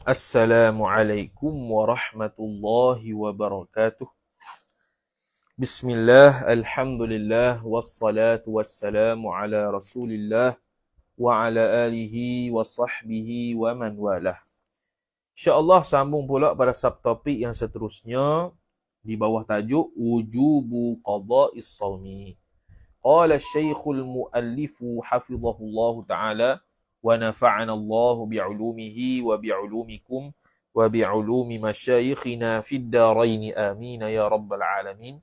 Assalamualaikum warahmatullahi wabarakatuh. Bismillah, alhamdulillah, wassalatu wassalamu ala rasulillah wa ala alihi wa sahbihi wa man walah. InsyaAllah sambung pula pada subtopik yang seterusnya di bawah tajuk wujubu qada'is sawmi. Qala syekhul muallifu hafizahullahu ta'ala wa nafa'ana Allah bi'ulumihi wa bi'ulumikum wa bi'ulumi masyayikhina fid darain amin ya rabbal alamin.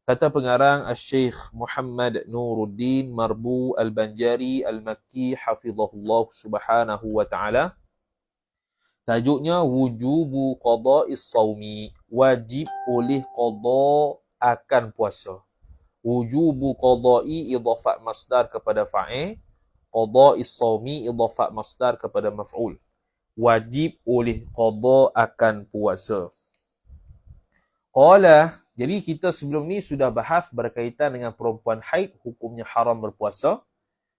Kata pengarang Syekh Muhammad Nuruddin Marbu Al-Banjari Al-Makki hafizahullah subhanahu wa ta'ala. Tajuknya wujubu qada'is sawmi, wajib oleh qada akan puasa. Wujubu qada'i idhafat masdar kepada fa'il, qada'is sawmi idhafat masdar kepada maf'ul. Wajib oleh qada akan puasa. Qala, jadi kita sebelum ni sudah bahas berkaitan dengan perempuan haid, hukumnya haram berpuasa.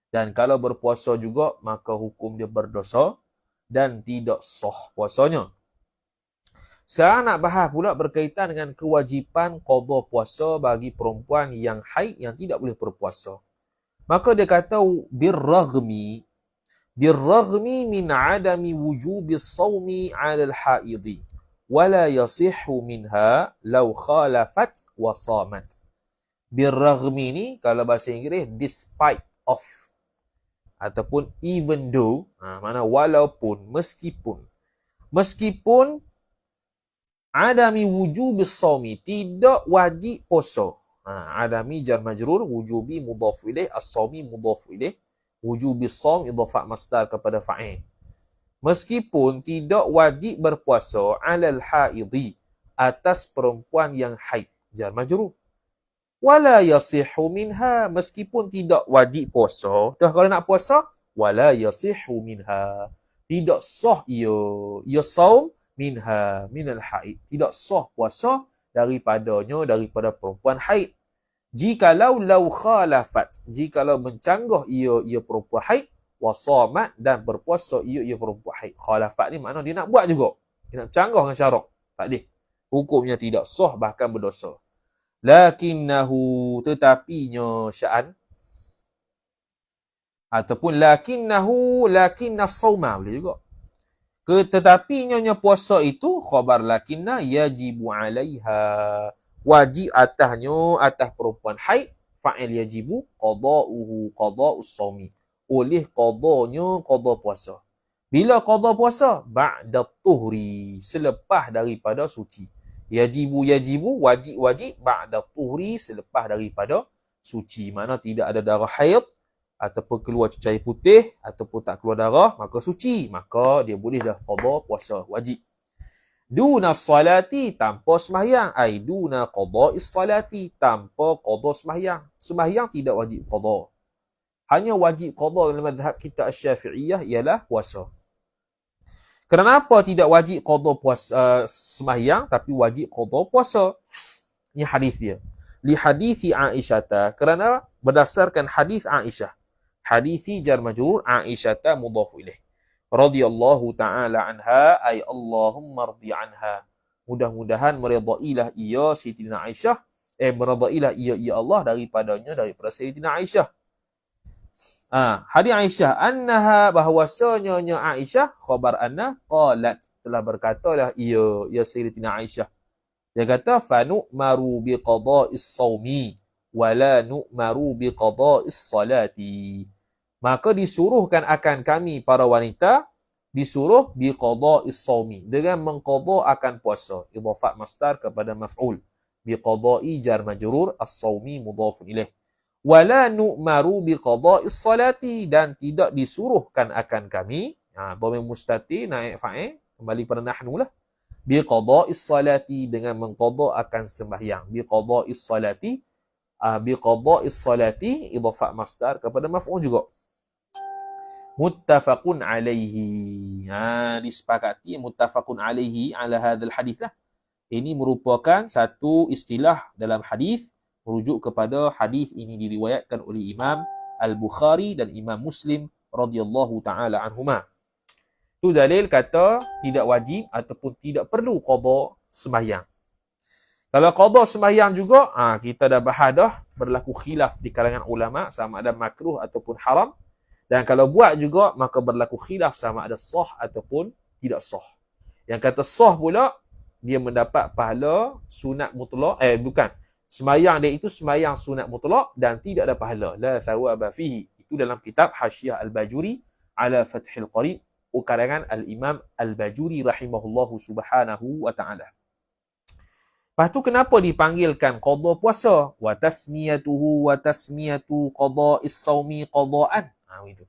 Dan kalau berpuasa juga, maka hukum dia berdosa dan tidak sah puasanya. Sekarang nak bahas pula berkaitan dengan kewajipan qada puasa bagi perempuan yang haid yang tidak boleh berpuasa. Maka dia kata birraghmi min adami wujubis sawmi 'ala al-haidhi wala yasihhu minha law khalafat wa samat. Birraghmi ni kalau bahasa Inggeris despite of ataupun even though, mana walaupun, meskipun adami wujubis sawmi, tidak wajib puasa. Adami jar majrur, wujubi mudhaf ilaih, as-sawmi mudhaf ilaih, wujubis sawm idhafat masdar kepada fa'il. Meskipun tidak wajib berpuasa alal haidhi, atas perempuan yang haid, jar majrur. Wala yasihhu minha, meskipun tidak wajib puasa, dah kalau nak puasa, wala yasihhu minha, tidak sah ia saum minha minal haid, tidak sah puasa daripada perempuan haid. Jikalau law khalafat, jikalau mencanggah ia perempuan haid, wasamat, dan berpuasa ia perempuan haid. Khalafat ni makna dia nak buat juga, dia nak canggah dengan syarak, tak boleh, hukumnya tidak sah bahkan berdosa. Lakinnahu, tetapinya sya'an, ataupun lakinnas sawma boleh juga. Tetapi nyonya puasa itu khabar lakinna yajibu alaiha, wajib atas perempuan haid, fa'il yajibu qada'uhu qada'us sawmi, oleh qadanya qada puasa. Bila qada puasa? Ba'da tuhri, selepas daripada suci. Yajibu wajib ba'da tuhri, selepas daripada suci. Mana tidak ada darah haid ataupun keluar cair putih ataupun tak keluar darah, maka suci, maka dia boleh dah qada puasa wajib. Duna salati, tanpa sembahyang, ai duna qada'is salati, tanpa qada sembahyang. Sembahyang tidak wajib qada. Hanya wajib qada dalam mazhab kita Asy-Syafi'iyah ialah puasa. Kenapa tidak wajib qada puasa sembahyang tapi wajib qada puasa? Ini hadis dia. Li hadithi Aisyah, kerana berdasarkan hadis Aisyah. Hadithi jar majrur, Aisyah mudhaf ilaih. Radhiyallahu ta'ala anha, ay Allahumma radhi anha. Mudah-mudahan meridailah ia Sayyidina Aisyah, meridailah ia Allah daripada Sayyidina Aisyah. Hadis Aisyah, annaha, bahawasanya Aisyah, khabar anna, qalat, telah berkatalah ia Sayyidina Aisyah. Dia kata, fanu'maru biqada'is sawmi, wala nu'maru biqada'is salati. Maka disuruhkan akan kami para wanita, disuruh biqada'is sawmi, dengan mengqada akan puasa. Idhafat masdar kepada maf'ul. Biqada'i jar majrur, as-sawmi mudhafun ilaih. Wala nu'maru biqada'is salati, dan tidak disuruhkan akan kami, dhamir mustatir naik fa'il, kembali pada nahnu lah. Biqada'is salati, dengan mengqada akan sembahyang. Biqada'is salati idhafat masdar kepada maf'ul juga. Muttafaqun alaihi, disepakati muttafaqun alaihi ala hadzal hadis lah. Ini merupakan satu istilah dalam hadis, merujuk kepada hadis ini diriwayatkan oleh Imam Al-Bukhari dan Imam Muslim radhiyallahu taala anhuma. Tu dalil kata tidak wajib ataupun tidak perlu qada sembahyang. Kalau qada sembahyang juga, kita dah bahas dah, berlaku khilaf di kalangan ulama sama ada makruh ataupun haram. Dan kalau buat juga, maka berlaku khilaf sama ada sah ataupun tidak sah. Yang kata sah pula, dia mendapat pahala sunat mutlak, sembahyang dia itu sembahyang sunat mutlak dan tidak ada pahala. La thawaba fihi. Itu dalam kitab Hasyiah Al-Bajuri ala Fathil Qarib, karangan Al-Imam Al-Bajuri rahimahullahu subhanahu wa ta'ala. Lepas tu kenapa dipanggilkan qada puasa? Wa tasmiyatuhu wa tasmiyatu qada'is saumi qada'an. Itu.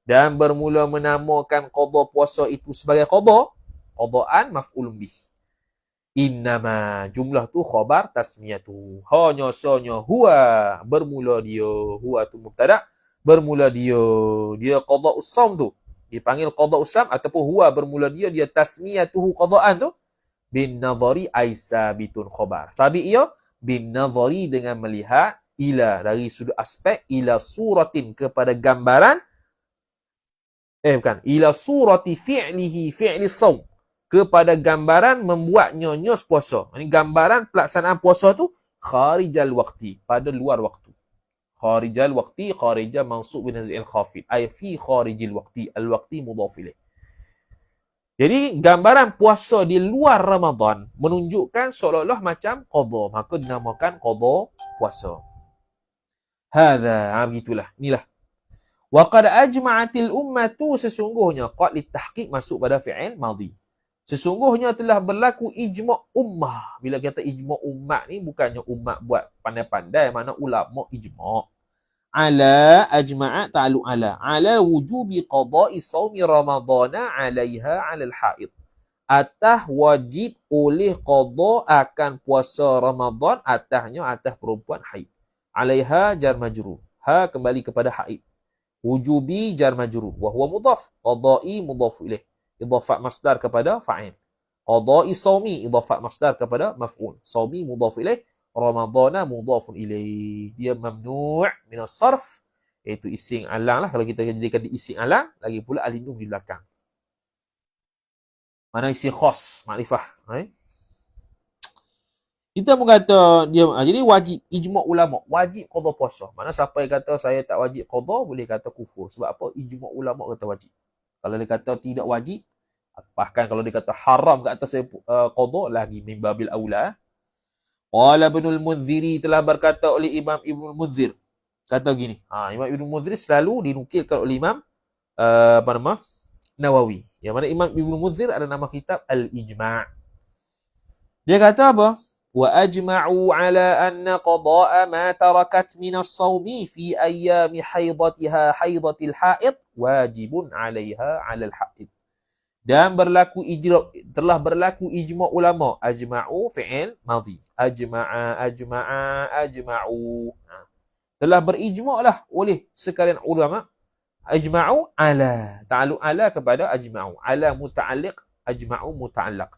Dan bermula menamakan qada puasa itu sebagai qada'an maf'ulun bih. Innama, jumlah tu khabar tasmiyatu. Hanya sanya huwa, bermula dia. Huwa tu mubtada, bermula dia. Dia qada'us saum tu. Dipanggil qada'us saum ataupun huwa bermula dia tasmiyatuhu qada'an tu. Bin nazari aisabitun khabar. Sabit ia bin nazari dengan melihat ila dari sudut aspek ila suratin kepada gambaran ila surati fi'lihi fi'li saum, kepada gambaran membuatnya nyos puasa. Ini gambaran pelaksanaan puasa tu kharijal waqti, pada luar waktu. Kharijal waqti, kharija mansub bin nazil khafid, ay fi kharijil waqti, al waqti mudhaf ilaih. Jadi gambaran puasa di luar Ramadan menunjukkan seolah-olah macam qada, maka dinamakan qada puasa. Hadza, begitulah. Inilah. Wa qad ajma'atil ummatu, sesungguhnya qad litahqiq masuk pada fi'il madhi. Sesungguhnya telah berlaku ijma' ummah. Bila kata ijma' ummah ni bukannya ummah buat pandai-pandai, mana ulama ijma'. Ala ajma'a ta'alluq ala wujubi qada'i shaumi ramadana 'alaiha 'alal haid. Atas wajib oleh qada akan puasa Ramadan atasnya atas perempuan haid. 'Alaiha jar majrur. Ha kembali kepada haid. Wujubi jar majrur wa huwa mudhaf, qada'i mudhaf ilaih. Idhafat masdar kepada fa'il. Qada'i shaumi idhafat masdar kepada maf'ul. Shaumi mudhaf ilaih, Ramadana mudhafun ilaih. Dia mamnu' min as-sarf, iaitu ising alang lah. Kalau kita jadikan di ising alang, lagi pula alindung di belakang. Mana ising khas, makrifah. Kita pun kata dia, jadi wajib ijma' ulama, wajib qada puasa. Mana siapa yang kata saya tak wajib qada, boleh kata kufur. Sebab apa? Ijma' ulama kata wajib. Kalau dia kata tidak wajib, bahkan kalau dia kata haram ke atas saya qada, lagi min babil aula. Qala Ibnul Munziri, telah berkata oleh Imam Ibnul Munzir. Kata gini, Imam Ibnul Munzir selalu dinukilkan oleh Imam Nawawi. Yang mana Imam Ibnul Munzir ada nama kitab Al-Ijma'. Dia kata apa? Wa ajma'u ala anna qada'a ma tarakat min as-sawmi fi ayyami haidatiha haidatil haid wajibun 'alaiha 'alal haid. Dan telah berlaku ijma' ulama. Ajma'u fi'il madhi. Ajma'u. Telah berijma' lah oleh sekalian ulama. Ajma'u ala. Ta'alluq ala kepada ajma'u. Ala muta'alliq, ajma'u muta'allaq.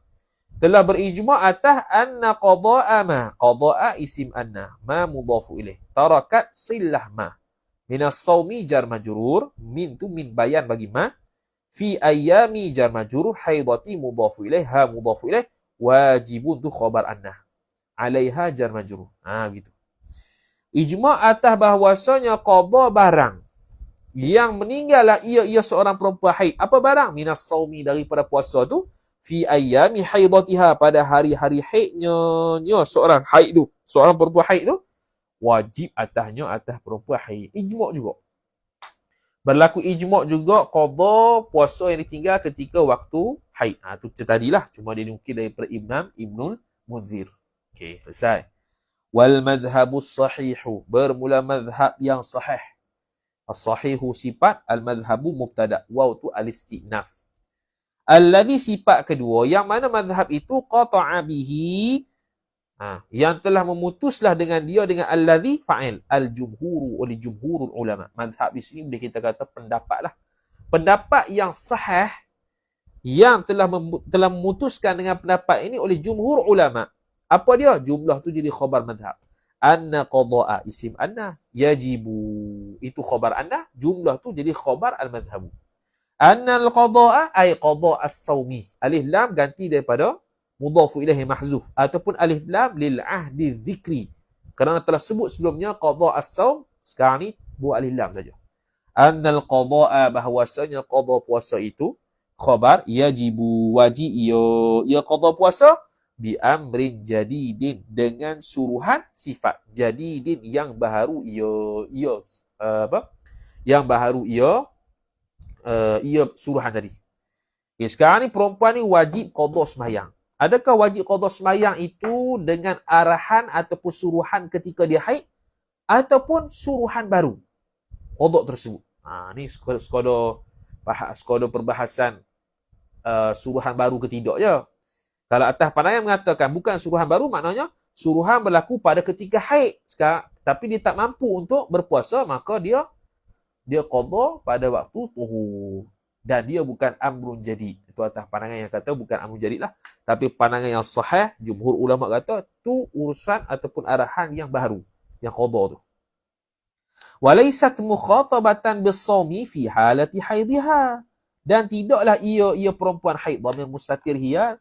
Telah berijma' atas anna qada'a ma. Qada'a isim anna. Ma mudhafu ilaih. Tarakat sillah ma. Minas sawmi jar majrur. Min tu min bayan bagi ma. Fi ayyami jar majrur haidati mudhafu ilaih, ha mudhafu ilaih, wajibun tu khabar anna. 'Alaiha jar majrur. Gitu. Ijma' atas bahwasanya qada barang yang meninggallah ia seorang perempuan haid. Apa barang? Minas saumi, daripada puasa tu, fi ayyami haidatiha, pada hari-hari haidnya seorang haid tu, seorang perempuan haid tu, wajib atasnya atas perempuan haid. Ijma' juga. Berlaku ijma' juga qada puasa yang ditinggal ketika waktu haid. Tu tadilah, cuma dia nukil daripada Ibnul Munzir. Okey, selesai. Wal madhhabus sahihu, bermula madhhab yang sahih. As-sahihu sifat, al-madhhabu mubtada'. Waw tu al-istinaf. Alladhi sifat kedua, yang mana madhhab itu qata'a bihi, yang telah memutuslah dengan dia, dengan alladhi fa'il al-jumhuru, oleh jumhurul ulama. Madhab di sini boleh kita kata pendapat lah. Pendapat yang sahih yang telah memutuskan dengan pendapat ini oleh jumhur ulama. Apa dia? Jumlah tu jadi khabar madhab. Anna qada'a isim anna yajibu. Itu khabar anna, jumlah tu jadi khabar al-madhhabu. Anna al-qada'a ay qada' as-sawmi. Alif lam ganti daripada mudhafu ilaihi mahzuf ataupun alif lam lil ahdi dzikri. Kerana telah sebut sebelumnya qada' as-sawm, sekarang ni buat alif lam saja. Anna al-qada'a bahwasanya qada puasa itu khabar yajibu wajib ia qada puasa bi amrin jadidin dengan suruhan sifat jadidin yang baharu ia yang baharu ia suruhan tadi. Okay, sekarang ni perempuan ni wajib qada sembahyang. Adakah wajib qada sembahyang itu dengan arahan ataupun suruhan ketika dia haid ataupun suruhan baru qada tersebut? Ni sekadar perbahasan suruhan baru ke tidak je. Kalau atas pandangan mengatakan bukan suruhan baru, maknanya suruhan berlaku pada ketika haid sekarang, tapi dia tak mampu untuk berpuasa, maka dia qada pada waktu tuhur. Dan dia bukan amrun jadid. Itu atas pandangan yang kata bukan amrun jadid lah. Tapi pandangan yang sahih, jumhur ulama kata, tu urusan ataupun arahan yang baru, yang qada tu. Walaysat mukhatabatan bis-sawmi fi halati haidhiha. Dan tidaklah ia perempuan haid, dhamir mustatir hiya,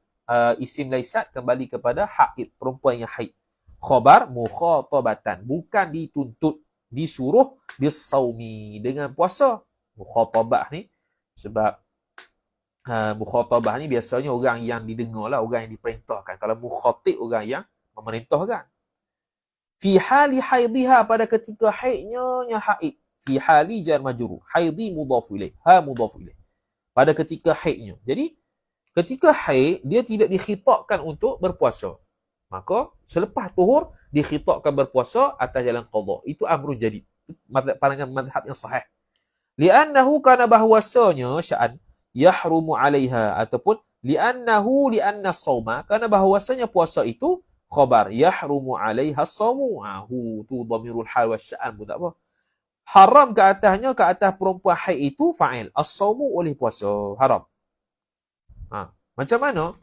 isim laisat kembali kepada haid, perempuan yang haid. Khabar mukhatabatan, bukan dituntut, disuruh bis-sawmi, dengan puasa. Mukhatabah ni sebab mukhatabah ni biasanya orang yang didengar lah, orang yang diperintahkan. Kalau mukhatib, orang yang memerintahkan. Fi hali haidhiha, pada ketika haidnya haid. Fi hali jar majrur, haidhi mudhaf ilaih, ha mudhaf ilaih. Pada ketika haidnya. Jadi ketika haid, dia tidak dikhitabkan untuk berpuasa. Maka selepas tuhur, dikhitabkan berpuasa atas jalan qada. Itu amrun jadid. Pandangan mazhab yang sahih. Li'annahu kana bahwasanya sya'an yahrumu 'alaiha, ataupun li'anna as-sawma, kana bahwasanya puasa itu khabar yahrumu 'alaiha as-sawmu. Tu dhamirul hal wa sya'an pun tak apa. Haram ke atas perempuan haid itu fa'il. As-sawmu oleh puasa. Haram. Macam mana?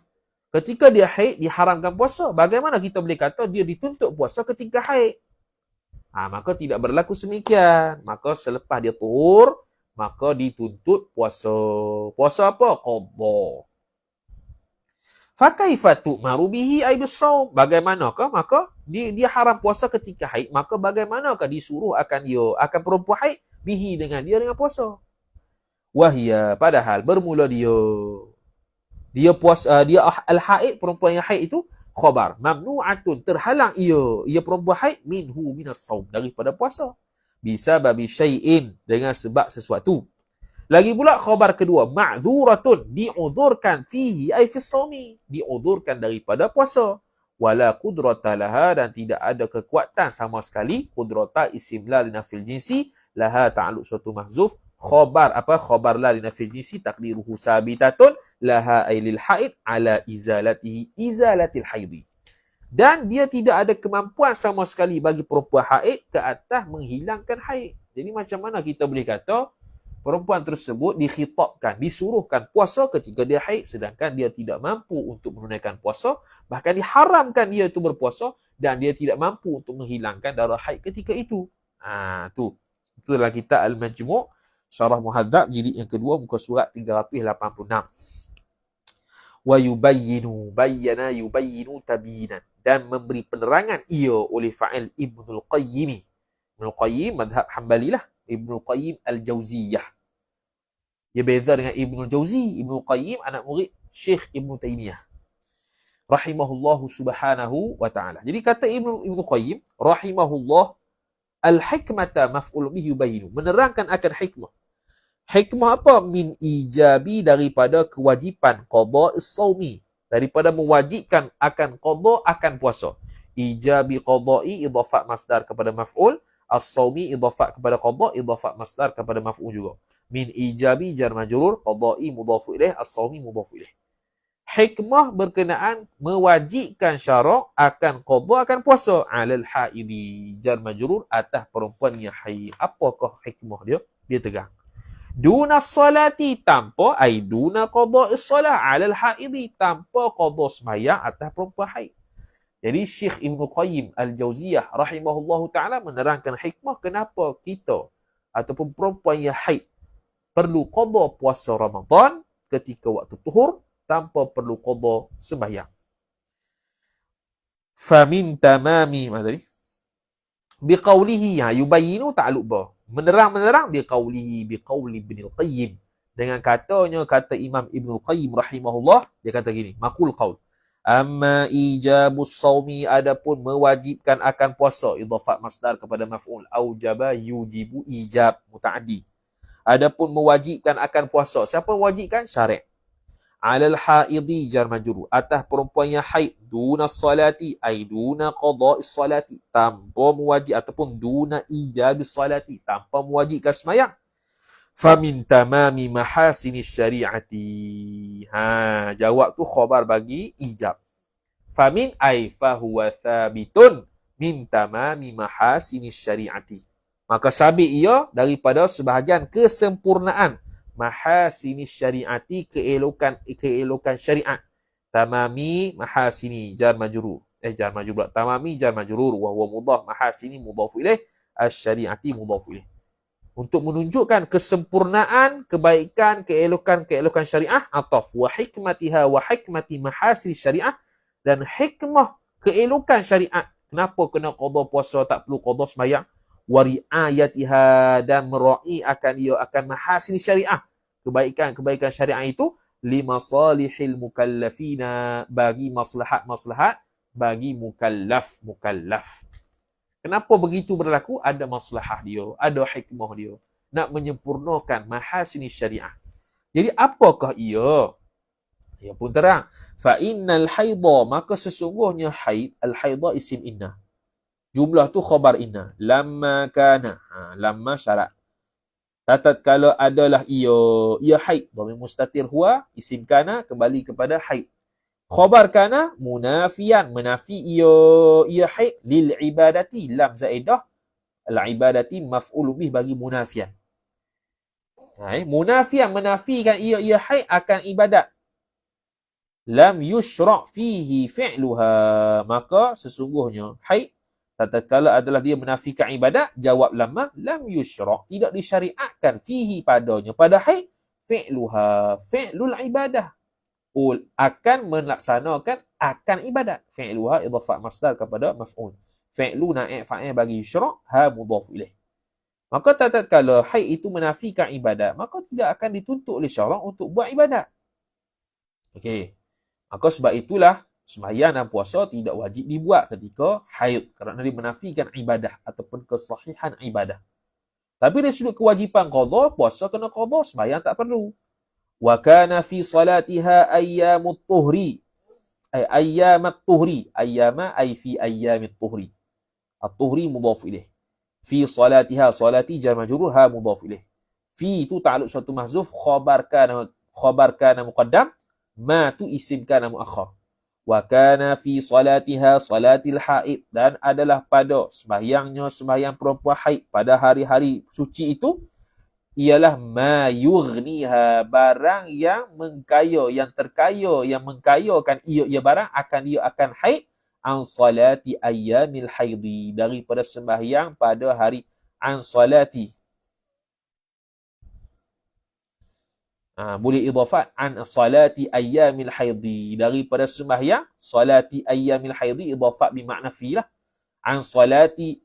Ketika dia haid, diharamkan puasa. Bagaimana kita boleh kata dia dituntut puasa ketika haid? Maka tidak berlaku semikian. Maka selepas dia tuhur, maka dituntut puasa. Puasa apa? Qadha. Fakaifa tu'maru bihi ay bis-shaum? Bagaimanakah maka dia haram puasa ketika haid, maka bagaimanakah disuruh akan perempuan haid bihi dengan puasa? Wahia, padahal bermula dia puasa, dia al-haid, perempuan yang haid itu khabar mamnu'atun, terhalang ia perempuan haid minhu minas-shaum, daripada puasa. Bisa babi syai'in, dengan sebab sesuatu. Lagi pula khabar kedua, ma'dzuratun, diuzurkan fihi ay fi shaumi, diuzurkan daripada puasa. Wala qudrata laha, dan tidak ada kekuatan sama sekali. Qudrata isim la linafil jinsi, laha ta'alluq suatu mahzuf. Khabar la linafil jinsi, taqdiruhu sabitatun, laha ay lil haid ala izalatil haidi. Dan dia tidak ada kemampuan sama sekali bagi perempuan haid ke atas menghilangkan haid. Jadi macam mana kita boleh kata perempuan tersebut dikhitabkan, disuruhkan puasa ketika dia haid, sedangkan dia tidak mampu untuk menunaikan puasa, bahkan diharamkan dia itu berpuasa, dan dia tidak mampu untuk menghilangkan darah haid ketika itu. Itu dalam kitab Al-Majmu' Syarah Muhadzab jilid yang kedua, muka surat 386. Wa yubayyinu, bayyana yubayyinu tabinan, dan memberi penerangan ia oleh fa'il Ibnul Qayyim. Ibnul Qayyim mazhab Hanbali lah, Ibnul Qayyim Al-Jauziyah. Dia beza dengan Ibnul Jauzi. Ibnul Qayyim anak murid Syekh Ibn Taymiyah rahimahullahu subhanahu wa ta'ala. Jadi kata Ibnul Qayyim rahimahullah, al-hikmata maf'ul bihi yubayinu, menerangkan akan hikmah. Hikmah apa? Min ijabi, daripada kewajipan qada as-sawmi, daripada mewajibkan akan qada akan puasa. Ijabi qada'i idhafat masdar kepada maf'ul, as-sawmi idhafat kepada qada, idhafat masdar kepada maf'ul juga. Min ijabi jar majrur, qada'i mudhafu ilaih, as-sawmi mudhafu ilaih. Hikmah berkenaan mewajibkan syarak akan qada akan puasa, alal haidi jar majrur, atas perempuan yang haid. Apakah hikmah dia? Dia tegang. Duna salati, tanpa ai duna qada'is salah, alal haidi, tanpa qada sembahyang atas perempuan haid. Jadi Syekh Ibn Qayyim Al-Jauziyah rahimahullahu ta'ala menerangkan hikmah kenapa kita ataupun perempuan yang haid perlu qada puasa Ramadan ketika waktu tuhur tanpa perlu qada sembahyang. Famin tamami, mana tadi? Biqaulihi, yubayyinu ta'alluq ba. Menerang biqauli Ibn Qayyim. Dengan kata Imam Ibn Qayyim rahimahullah, dia kata gini, maqul qaul. Amma ijabus sawmi, adapun mewajibkan akan puasa, idhafat masdar kepada maf'ul, aujaba yujibu ijab muta'addi. Adapun mewajibkan akan puasa, siapa mewajibkan? Syari'. Alal haidhi jar majrur, atas perempuan yang haid, duna salati ay duna qada'is salati, tanpa mewajib ataupun duna ijabis salati, tanpa mewajibkan sembahyang. Famin tamami mahasini syari'ati. Jawab tu khabar bagi ijab. Famin ay fahuwa thabitun min tamami mahasini syari'ati. Maka sabit ia daripada sebahagian kesempurnaan mahasini syari'ati, keelokan syariat. Tamami mahasini jar majrur. Tamami jar majrur wa huwa mudhaf, mahasini mudhaf ilaih, asy-syari'ati mudhaf ilaih. Untuk menunjukkan kesempurnaan, kebaikan, keelokan syariah, ataf wa hikmatiha wa hikmati mahasil syariah, dan hikmah keelokan syariat. Kenapa kena qada puasa, tak perlu qada sembahyang? Wa riayatiha, dan mera'i akan mahasil syariah, kebaikan syariah itu, limasalihil mukallafina, bagi maslahat bagi mukallaf. Kenapa begitu berlaku? Ada maslahah dia, ada hikmah dia, nak menyempurnakan mahasini syariah. Jadi apakah ia? Ia pun terang. Fa innal haidha, maka sesungguhnya haid, al-haidha isim inna. Jumlah tu khabar inna. Lamma kana. Lamma syarat. Tatkala adalah ia haid. Dhamir mustatir huwa, isim kana kembali kepada haid. Khabar kana munafian, menafi ia haid, lil ibadati, lam zaidah, al ibadati maf'ul bih bagi munafian. Munafian, menafikan ia haid akan ibadat. Lam yushra' fihi fi'luha, maka sesungguhnya haid tatkala adalah dia menafikan ibadat, jawab lamma, lam yushra', tidak disyariatkan, fihi padanya, pada haid, fi'luha, fi'lul ibadah, akan melaksanakan akan ibadat. Fi'luha idhafat masdar kepada maf'ul. Fi'lu naib fa'il bagi yushra', ha mudhaf ilaih. Maka tatkala haid itu menafikan ibadat, maka tidak akan dituntut oleh syarak untuk buat ibadat. Okey. Maka sebab itulah sembahyang dan puasa tidak wajib dibuat ketika haid, kerana dia menafikan ibadah ataupun kesahihan ibadah. Tapi dari sudut kewajipan qada, puasa kena qada, sembahyang tak perlu. Wa kana fi salatiha ayyamut tuhri, ay ayyamat tuhri, ayyama ay fi ayyamit tuhri. At-tuhri mudhaf ilaih. Fi salatiha, salati jar majrur, ha mudhaf ilaih. Fi itu ta'alluq suatu mahzuf, khabar kana muqaddam, ma tu isim kana muakhar. Wa kana fi salatiha salatil haid, dan adalah pada sembahyang perempuan haid pada hari-hari suci itu, ialah ma yughniha, barang yang mengkaya, yang terkaya, yang mengkayakan ia barang akan haid, an salati ayyamil haidi, daripada sembahyang pada hari, an salati, boleh idhafat, an salati ayyamil haidi, daripada sembahyang salati ayyamil haidi, idhafat bermakna fi lah, an salati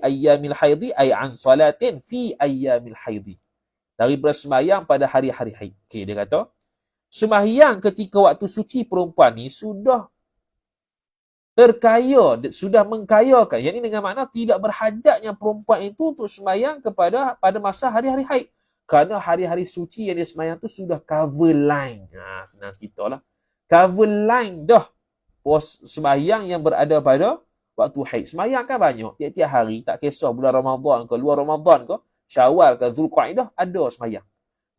ayyamil haidi, ay an salatin fi ayyamil haidi, daripada sembahyang pada hari-hari haid. Okey, dia kata sembahyang ketika waktu suci perempuan ni sudah terkaya, sudah mengkayakan. Yang ini dengan makna tidak berhajatnya perempuan itu untuk sembahyang pada masa hari-hari haid, kerana hari-hari suci yang dia sembahyang tu sudah cover line. Senang cerita lah, cover line dah sembahyang yang berada pada waktu haid. Sembahyang kan banyak, tiap-tiap hari, tak kisah bulan Ramadan ke luar Ramadan ke, Syawal ke Zulqa'dah, ada sembahyang.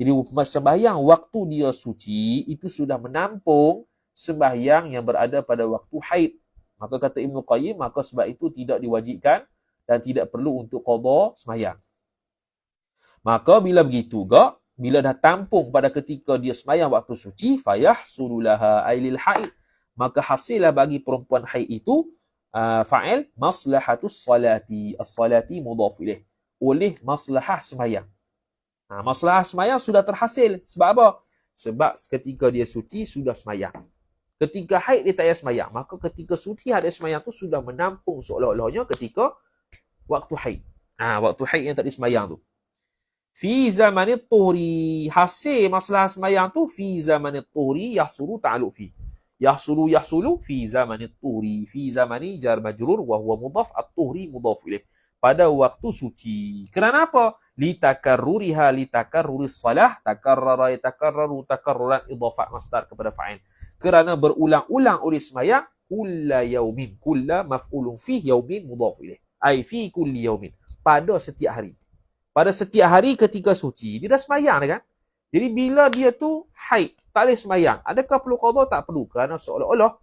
Jadi sembahyang waktu dia suci itu sudah menampung sembahyang yang berada pada waktu haid. Maka kata Ibn Qayyim, maka sebab itu tidak diwajibkan dan tidak perlu untuk qada sembahyang. Maka bila begitu gak, bila dah tampung pada ketika dia sembahyang waktu suci, fayahsululaha ailil haid, maka hasillah bagi perempuan haid itu fa'il maslahatus salati. As-salati mudhaf ilaih. Oleh maslahah sembahyang. Maslahah sembahyang sudah terhasil. Sebab apa? Sebab ketika dia suci sudah sembahyang. Ketika haid dia tak payah sembahyang. Maka ketika suci haid sembahyang tu sudah menampung seolah-olahnya ketika waktu haid. Waktu haid yang tak disembahyang tu. Fi zamanit tuhri. Hasil masalah sembahyang tu fi zamanit tuhri yahsulu ta'aluk fi. Yahsulu fi zamanit tuhri. Fi zamani jar majrur wa huwa mudhaf at-tuhri mudhaf ilaih. Pada waktu suci. Kerana apa? Litakarruriha litakarruris salah. Takarrara yatakarraru takarruran idhafat masdar kepada fa'il. Kerana berulang-ulang oleh sembahyang kulla yaumin. Kulla maf'ulun fih yaumin mudhaf ilaih. Ai fi kulli yaumin. Pada setiap hari. Pada setiap hari ketika suci, dia dah sembahyang dah kan? Jadi bila dia tu haid, tak boleh sembahyang. Adakah perlu qada? Tak perlu. Kerana seolah-olah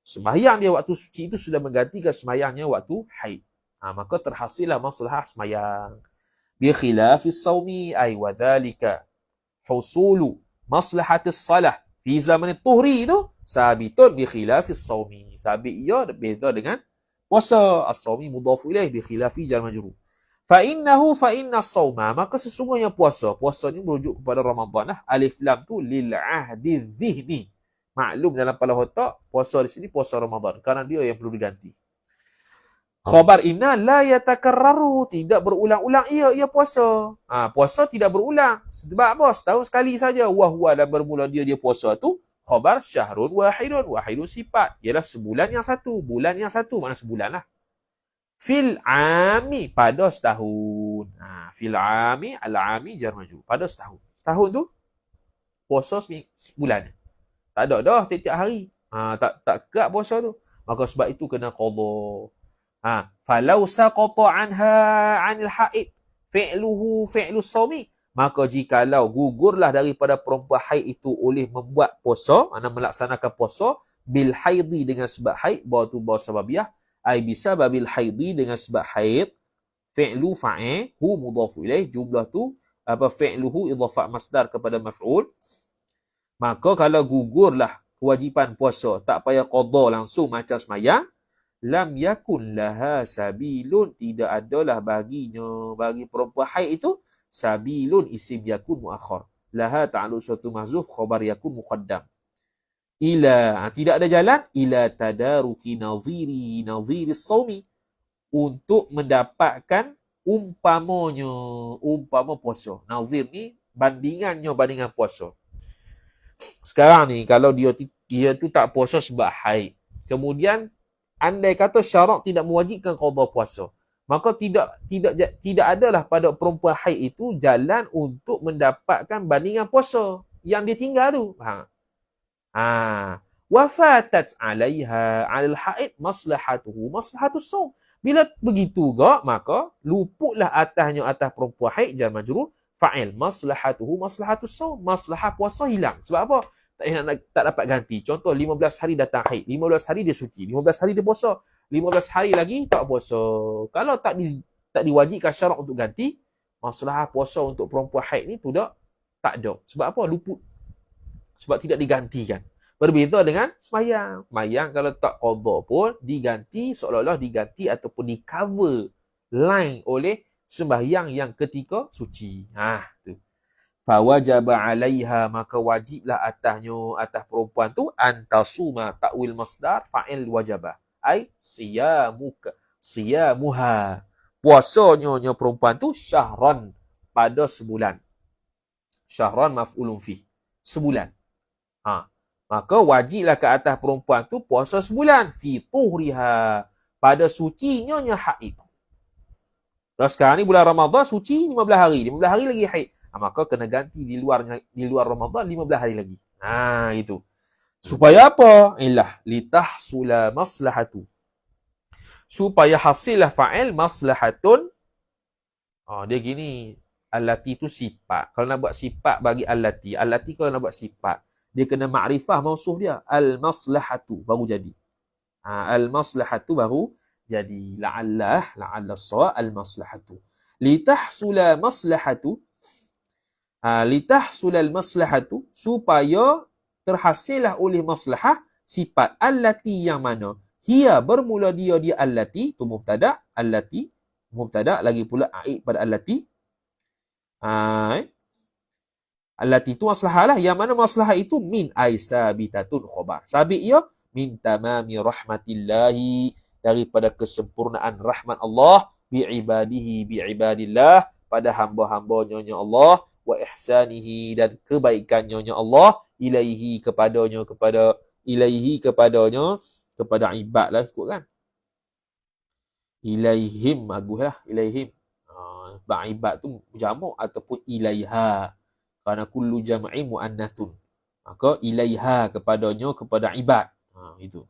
sembahyang dia waktu suci itu sudah menggantikan sembahyangnya waktu haid. Maka terhasillah maslahah sembahyang. Bi khilafis saumi ay wa dhalika husulu maslahatis salah fi zaman tuhri itu sabitun bi khilafis saumi. Sabit ia beza dengan puasa. As-saumi mudhaf ilaih bi khilafi jar majrur. Fa inna as-sauma, maka sesungguhnya puasa ni merujuk kepada Ramadan lah. Alif lam tu lil ahdi dhihni. Maklum dalam kepala otak puasa di sini puasa Ramadan kerana dia yang perlu diganti. Khabar inna la yatakarraru, tidak berulang-ulang ia puasa. Puasa tidak berulang. Sebab apa? Setahun sekali saja. Wahwa dan bermula dia puasa tu khabar syahrun wahidun sifat. Ialah sebulan yang satu, bulan yang satu, mana sebulan lah. Fil ami pada setahun. Fil ami al-ami jar majrur. Pada setahun. Setahun tu puasa sebulan. Tak ada dah tiap-tiap hari. Tak kekak puasa tu. Maka sebab itu kena qada. Falau saqata anha 'anil haid fi'luhu fi'lus shaumi, maka jikalau gugurlah daripada perempuan haid itu oleh membuat puasa, melaksanakan puasa bil haidi dengan sebab haid, bahawa tu bahawa sababiah, ai bisa babil haidi dengan sebab haid, fi'lu fa'il hu mudhaf ilaih, jumlah tu fi'luhu idhafat masdar kepada maf'ul. Maka kalau gugurlah kewajipan puasa, tak payah qada langsung macam sembahyang, lam yakun laha sabilun, tidak adalah baginya, bagi perempuan haid itu sabilun isim yakun muakhar, laha ta'alluq suatu mahzuf, khabar yakun muqaddam. Ila, tidak ada jalan, ila tadaruki nadhiri saumi, untuk mendapatkan umpama puasa. Nadhir ni bandingan puasa. Sekarang ni kalau dia tu tak puasa sebab haid, kemudian andai kata syarak tidak mewajibkan qada puasa, maka tidak adalah pada perempuan haid itu jalan untuk mendapatkan bandingan puasa yang dia tinggal tu. Wafatat 'alaiha 'alal haid maslahatuhu maslahatus shaum. Bila begitu juga, maka luputlah atas perempuan haid jar majrur fa'il maslahatuhu maslahatus shaum. Maslahah puasa hilang. Sebab apa? Tak dapat ganti. Contoh 15 hari datang haid, 15 hari dia suci, 15 hari dia puasa, 15 hari lagi tak puasa. Kalau tak diwajibkan syarak untuk ganti, masalah puasa untuk perempuan haid ni tak ada. Sebab apa? Luput. Sebab tidak digantikan. Berbeza dengan sembahyang. Sembahyang kalau tak qada pun diganti, seolah-olah diganti ataupun di cover line oleh sembahyang yang ketika suci. Tu. Fawajaba 'alaiha, maka wajiblah atas perempuan tu antasuma, ta'wil masdar fa'il wajaba, ai siyamuha, puasanya perempuan tu syahran, pada sebulan. Syahran maf'ulun fi, sebulan. Maka wajiblah ke atas perempuan tu puasa sebulan, fi tuhriha, pada sucinya haid. Kalau sekarang ni bulan Ramadan suci 15 hari, 15 hari lagi haid. Maka kena ganti di luar Ramadan 15 hari lagi. Itu. Supaya apa? Litahsula maslahatu. Supaya hasillah fa'il maslahatun. Dia gini, allati tu sifat. Kalau nak buat sifat bagi allati kalau nak buat sifat, dia kena ma'rifah mausuf dia. Al-maslahatu baru jadi. Al-maslahatu baru jadi. La'alla as-sawa al-maslahatu. Litahsula maslahatu. Litahsulal maslahatu, supaya terhasillah oleh maslahah sifat allati yang mana hiya bermula dia allati tu mubtada, allati mubtada, lagi pula aid pada allati. Allati tu maslahah lah, yang mana maslahah itu min aisabitatun khabar. Sabit ia min tamami rahmatillahi, daripada kesempurnaan rahmat Allah, bi'ibadillah, pada hamba-hambanya Allah, wa ihsanihi, dan kebaikannya Allah, ilaihi kepadanya, kepada ibad lah ikut kan. Ilaihim bagus lah, ilaihim. Ibad tu jamak ataupun ilaiha. Kerana kullu jam'i muannathun. Maka ilaiha kepadanya, kepada ibad. Itu.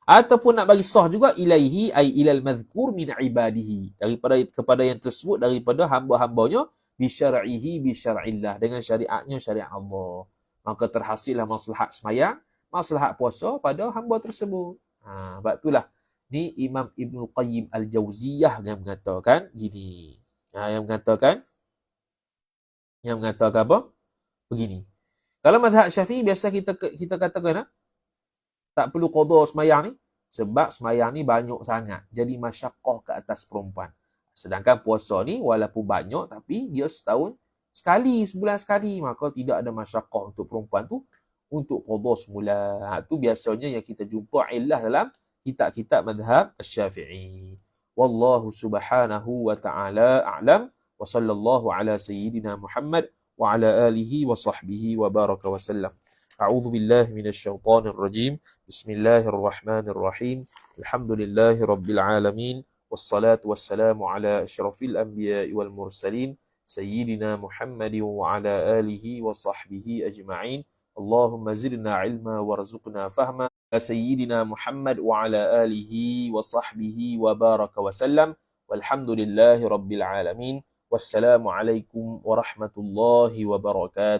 Ataupun nak bagi sah juga ilaihi ay ilal mazkur min ibadihi, daripada kepada yang tersebut daripada hamba-hambanya, bi syar'ihi bi syar'illah, dengan syariatnya syariat Allah. Maka terhasillah maslahat sembahyang, maslahat puasa pada hamba tersebut. Sebab itulah ni Imam Ibn Qayyim Al-Jauziyah yang mengatakan gini. Yang mengatakan apa? Begini. Kalau mazhab Syafi'i biasa kita katakan tak perlu qada sembahyang ni sebab sembahyang ni banyak sangat. Jadi masyaqqah ke atas perempuan. Sedangkan puasa ni walaupun banyak tapi dia setahun sekali, sebulan sekali, maka tidak ada masyaqqah untuk perempuan tu untuk qada semula. Tu biasanya yang kita jumpa illah dalam kitab-kitab mazhab Syafi'i. Wallahu subhanahu wa ta'ala a'lam. وصلى الله على سيدنا محمد وعلى آله وصحبه وبارك وسلم. أعوذ بالله من الشيطان الرجيم. بسم الله الرحمن الرحيم. الحمد لله رب العالمين، والصلاة والسلام على أشرف الأنبياء والمرسلين سيدنا محمد وعلى آله وصحبه أجمعين. اللهم زدنا علما وارزقنا فهما. سيدنا محمد وعلى آله وصحبه وبارك وسلم. والحمد لله رب العالمين. Wassalamualaikum warahmatullahi wabarakatuh.